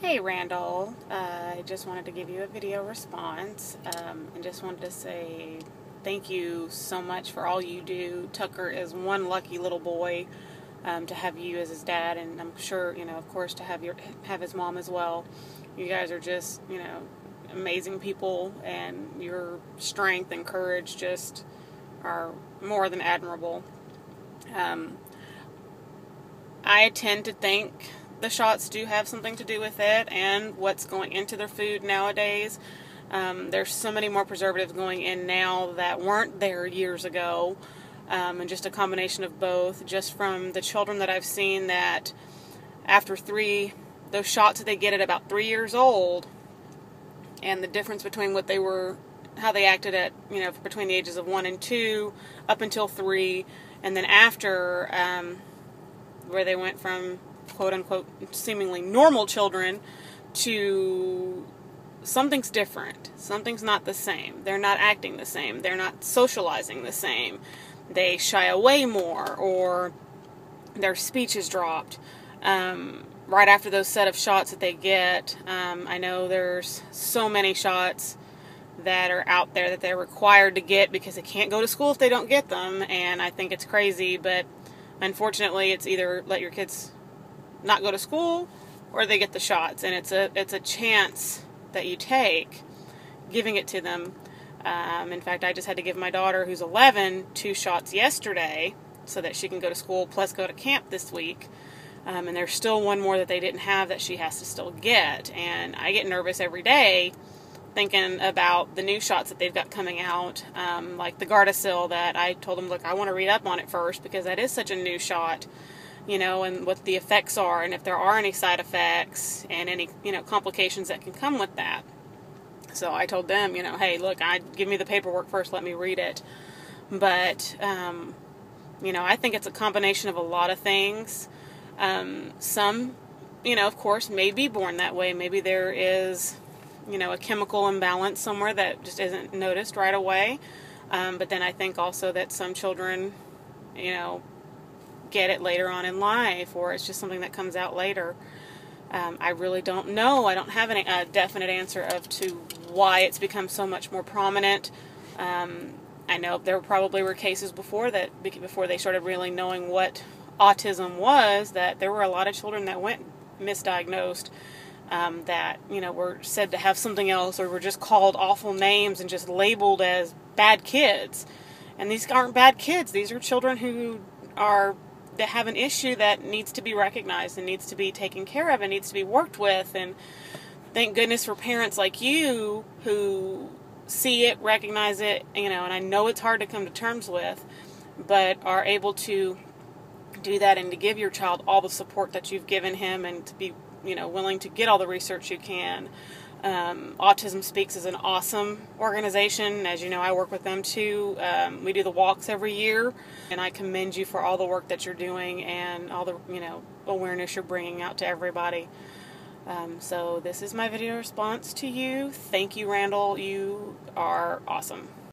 Hey Randall, I just wanted to give you a video response and just wanted to say thank you so much for all you do. Tucker is one lucky little boy to have you as his dad, and I'm sure, of course, to have his mom as well. You guys are just, amazing people, and your strength and courage just are more than admirable. I tend to think the shots do have something to do with it and what's going into their food nowadays. There's so many more preservatives going in now that weren't there years ago, and just a combination of both. Just from the children that I've seen, that after those shots that they get at about 3 years old, and the difference between how they acted at, between the ages of 1 and 2 up until 3, and then after, where they went from quote-unquote seemingly normal children to something's different. Something's not the same. They're not acting the same. They're not socializing the same. They shy away more, or their speech is dropped. Right after those set of shots that they get, I know there's so many shots that are out there that they're required to get because they can't go to school if they don't get them, and I think it's crazy, but unfortunately it's either let your kids not go to school or they get the shots, and it's a chance that you take giving it to them. In fact, I just had to give my daughter, who's 11, 2 shots yesterday so that she can go to school plus go to camp this week, and there's still one more that they didn't have that she has to still get, and I get nervous every day thinking about the new shots that they've got coming out, like the Gardasil, that I told them, look, I want to read up on it first because that is such a new shot, and what the effects are, and if there are any side effects and any, complications that can come with that. So I told them, hey, look, give me the paperwork first, let me read it. But, I think it's a combination of a lot of things. Some, of course, may be born that way. Maybe there is, a chemical imbalance somewhere that just isn't noticed right away. But then I think also that some children, get it later on in life, or it's just something that comes out later. I really don't know. I don't have a definite answer to why it's become so much more prominent. I know there probably were cases before they started really knowing what autism was, that there were a lot of children that went misdiagnosed, that were said to have something else, or were just called awful names and just labeled as bad kids. And these aren't bad kids. These are children that have an issue that needs to be recognized and needs to be taken care of and needs to be worked with. And thank goodness for parents like you who see it, recognize it, and I know it's hard to come to terms with, but are able to do that and to give your child all the support that you've given him, and to be willing to get all the research you can. Autism Speaks is an awesome organization. As you know, I work with them too. We do the walks every year, and I commend you for all the work that you're doing and all the awareness you're bringing out to everybody. So this is my video response to you. Thank you, Randall. You are awesome.